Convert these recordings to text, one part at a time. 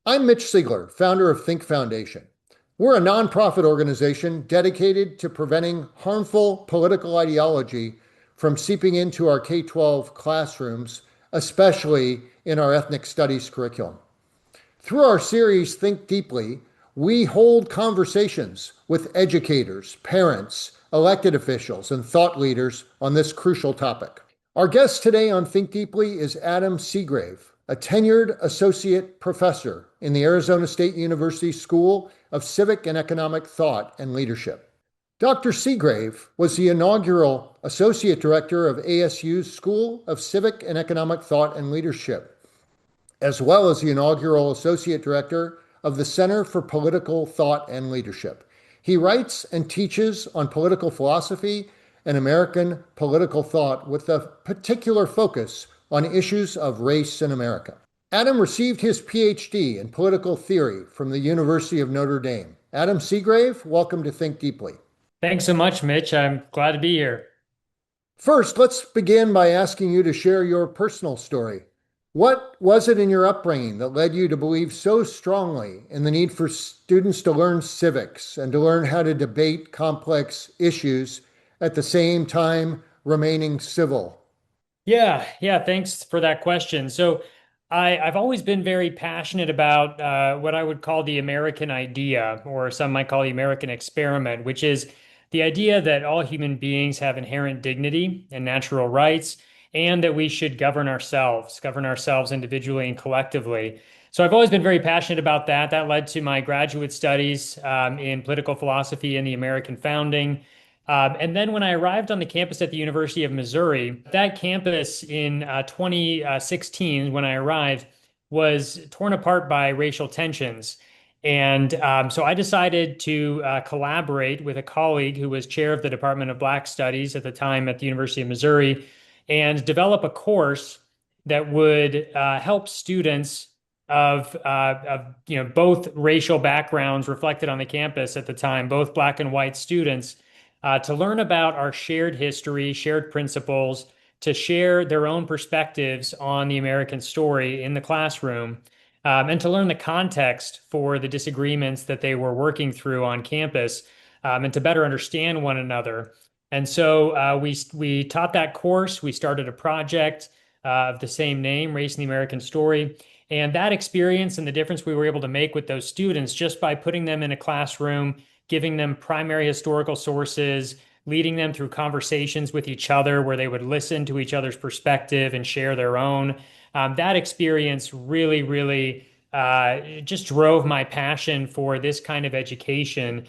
I'm Mitch Siegler, founder of THINC Foundation. We're a nonprofit organization dedicated to preventing harmful political ideology from seeping into our K-12 classrooms, especially in our ethnic studies curriculum. Through our series, Think Deeply, we hold conversations with educators, parents, elected officials, and thought leaders on this crucial topic. Our guest today on Think Deeply is Adam Seagrave, a tenured associate professor in the Arizona State University School of Civic and Economic Thought and Leadership. Dr. Seagrave was the inaugural associate director of ASU's School of Civic and Economic Thought and Leadership, as well as the inaugural associate director of the Center for Political Thought and Leadership. He writes and teaches on political philosophy and American political thought with a particular focus on issues of race in America. Adam received his Ph.D. in political theory from the University of Notre Dame. Adam Seagrave, welcome to Think Deeply. Thanks so much, Mitch. I'm glad to be here. First, let's begin by asking you to share your personal story. What was it in your upbringing that led you to believe so strongly in the need for students to learn civics and to learn how to debate complex issues at the same time remaining civil? Yeah, thanks for that question. I've always been very passionate about what I would call the American idea, or some might call the American experiment, which is the idea that all human beings have inherent dignity and natural rights, and that we should govern ourselves individually and collectively. So I've always been very passionate about that. That led to my graduate studies in political philosophy and the American founding. And then when I arrived on the campus at the University of Missouri, that campus in 2016, when I arrived, was torn apart by racial tensions. And so I decided to collaborate with a colleague who was chair of the Department of Black Studies at the time at the University of Missouri and develop a course that would help students of both racial backgrounds reflected on the campus at the time, both Black and white students, to learn about our shared history, shared principles, to share their own perspectives on the American story in the classroom, and to learn the context for the disagreements that they were working through on campus, and to better understand one another. And so we taught that course. We started a project of the same name, Race in the American Story. And that experience and the difference we were able to make with those students just by putting them in a classroom, giving them primary historical sources, leading them through conversations with each other where they would listen to each other's perspective and share their own. That experience really just drove my passion for this kind of education,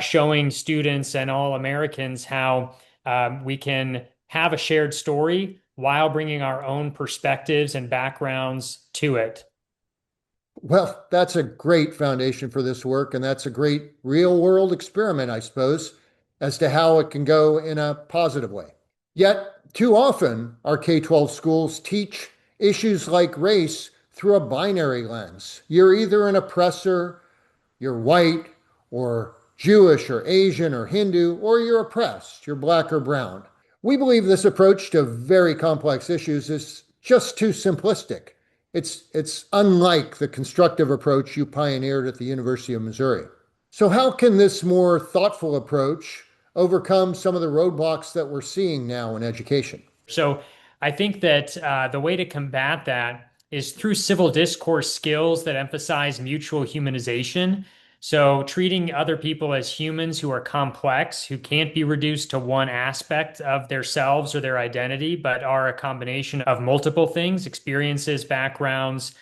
showing students and all Americans how we can have a shared story while bringing our own perspectives and backgrounds to it. Well, that's a great foundation for this work, and that's a great real world experiment, I suppose, as to how it can go in a positive way. Yet, too often, our K-12 schools teach issues like race through a binary lens. You're either an oppressor, you're white, or Jewish, or Asian, or Hindu, or you're oppressed, you're Black or brown. We believe this approach to very complex issues is just too simplistic. It's unlike the constructive approach you pioneered at the University of Missouri. So how can this more thoughtful approach overcome some of the roadblocks that we're seeing now in education? So I think that the way to combat that is through civil discourse skills that emphasize mutual humanization. So treating other people as humans who are complex, who can't be reduced to one aspect of themselves or their identity, but are a combination of multiple things, experiences, backgrounds,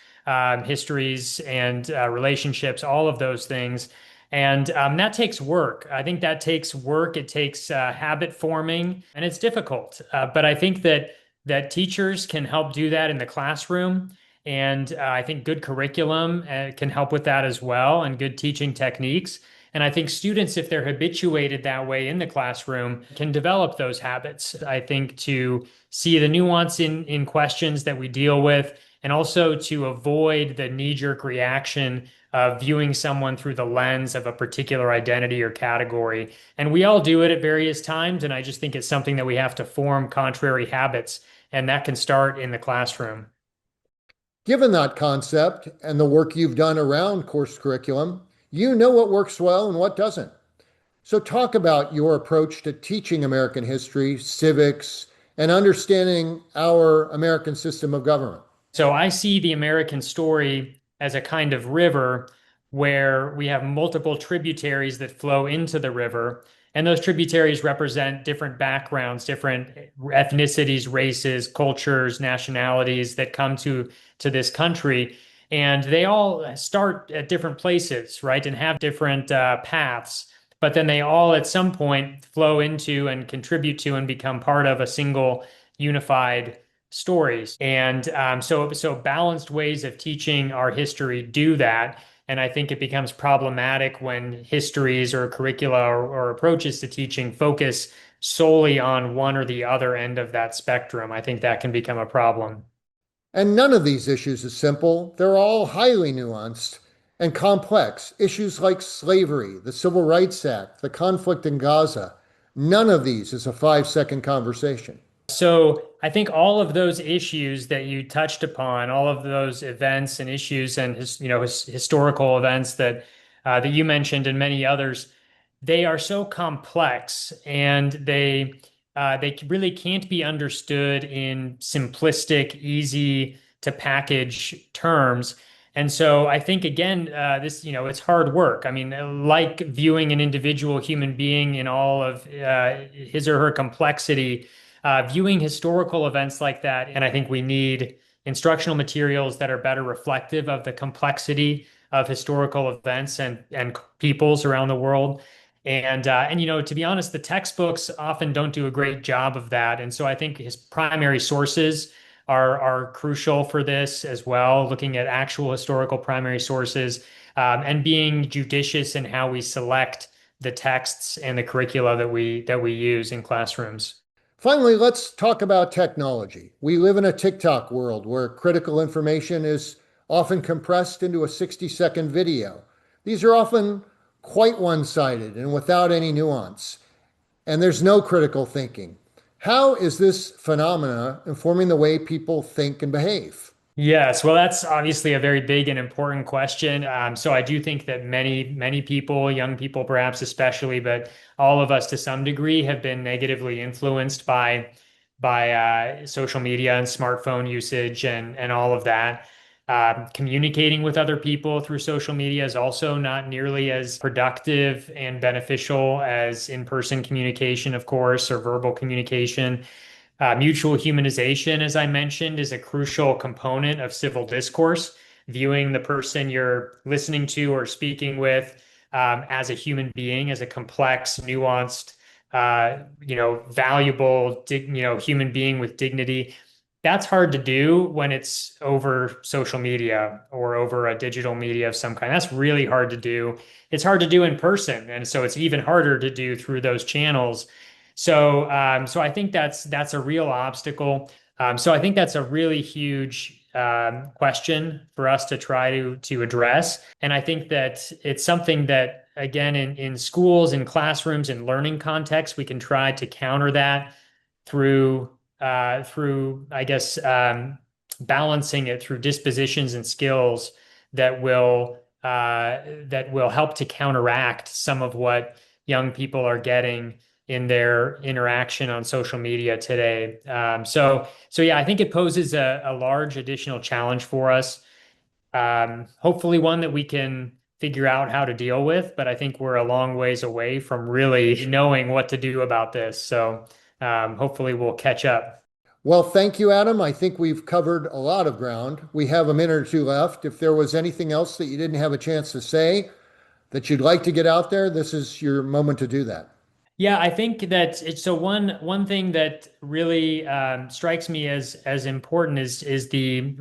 histories, and relationships, all of those things. And that takes work. I think that takes work. It takes habit forming, and it's difficult. But I think that teachers can help do that in the classroom. And I think good curriculum can help with that as well, and good teaching techniques. And I think students, if they're habituated that way in the classroom, can develop those habits. I think to see the nuance in questions that we deal with, and also to avoid the knee-jerk reaction of viewing someone through the lens of a particular identity or category. And we all do it at various times. And I just think it's something that we have to form contrary habits, and that can start in the classroom. Given that concept and the work you've done around course curriculum, you know what works well and what doesn't. So, talk about your approach to teaching American history, civics, and understanding our American system of government. So I see the American story as a kind of river where we have multiple tributaries that flow into the river. And those tributaries represent different backgrounds, different ethnicities, races, cultures, nationalities that come to this country. And they all start at different places, right? And have different paths. But then they all at some point flow into and contribute to and become part of a single unified stories. And so balanced ways of teaching our history do that. And I think it becomes problematic when histories or curricula or approaches to teaching focus solely on one or the other end of that spectrum. I think that can become a problem. And none of these issues is simple. They're all highly nuanced and complex. Issues like slavery, the Civil Rights Act, the conflict in Gaza, none of these is a 5-second conversation. So I think all of those issues that you touched upon, all of those events and issues and historical events that you mentioned and many others, they are so complex and they really can't be understood in simplistic, easy to package terms. And so I think again, it's hard work. I mean, like viewing an individual human being in all of his or her complexity, viewing historical events like that. And I think we need instructional materials that are better reflective of the complexity of historical events and peoples around the world. And to be honest, the textbooks often don't do a great job of that. And so I think his primary sources are crucial for this as well, looking at actual historical primary sources, and being judicious in how we select the texts and the curricula that we use in classrooms. Finally, let's talk about technology. We live in a TikTok world where critical information is often compressed into a 60-second video. These are often quite one-sided and without any nuance, and there's no critical thinking. How is this phenomena informing the way people think and behave? Yes, well, that's obviously a very big and important question. So I do think that many people, young people perhaps especially, but all of us to some degree have been negatively influenced by social media and smartphone usage and all of that. Communicating with other people through social media is also not nearly as productive and beneficial as in-person communication, of course, or verbal communication. Mutual humanization, as I mentioned, is a crucial component of civil discourse, viewing the person you're listening to or speaking with as a human being, as a complex, nuanced, valuable, human being with dignity. That's hard to do when it's over social media or over a digital media of some kind. That's really hard to do. It's hard to do in person, and so it's even harder to do through those channels. So I think that's a real obstacle. So I think that's a really huge question for us to try to address. And I think that it's something that, again, in schools, in classrooms, in learning contexts, we can try to counter that through I guess balancing it through dispositions and skills that will help to counteract some of what young people are getting in their interaction on social media today. So yeah, I think it poses a large additional challenge for us. Hopefully one that we can figure out how to deal with, but I think we're a long ways away from really knowing what to do about this. So hopefully we'll catch up. Well, thank you, Adam. I think we've covered a lot of ground. We have a minute or two left. If there was anything else that you didn't have a chance to say that you'd like to get out there, this is your moment to do that. Yeah, I think that it's so one thing that really strikes me as important is the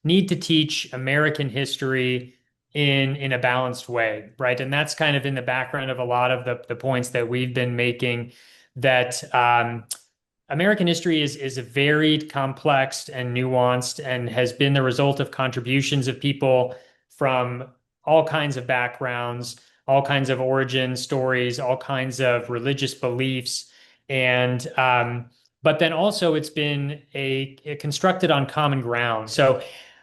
need to teach American history in a balanced way, right? And that's kind of in the background of a lot of the points that we've been making that American history is varied, complex, and nuanced, and has been the result of contributions of people from all kinds of backgrounds, all kinds of origin stories, all kinds of religious beliefs, and but then also it's been a constructed on common ground. So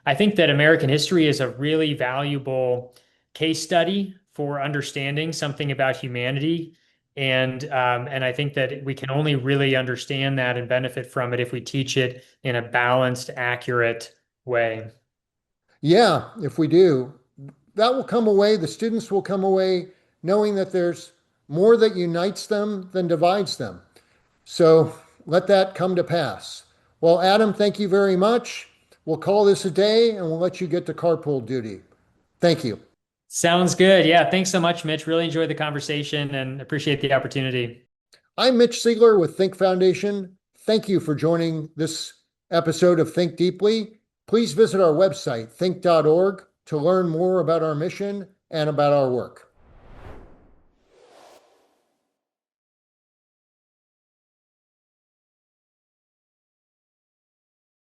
I think that American history is a really valuable case study for understanding something about humanity. And I think that we can only really understand that and benefit from it if we teach it in a balanced, accurate way. Yeah, if we do, that will come away, the students will come away knowing that there's more that unites them than divides them. So let that come to pass. Well, Adam, thank you very much. We'll call this a day and we'll let you get to carpool duty. Thank you. Sounds good. Yeah, thanks so much, Mitch. Really enjoyed the conversation and appreciate the opportunity. I'm Mitch Siegler with Think Foundation. Thank you for joining this episode of Think Deeply. Please visit our website, think.org, to learn more about our mission and about our work.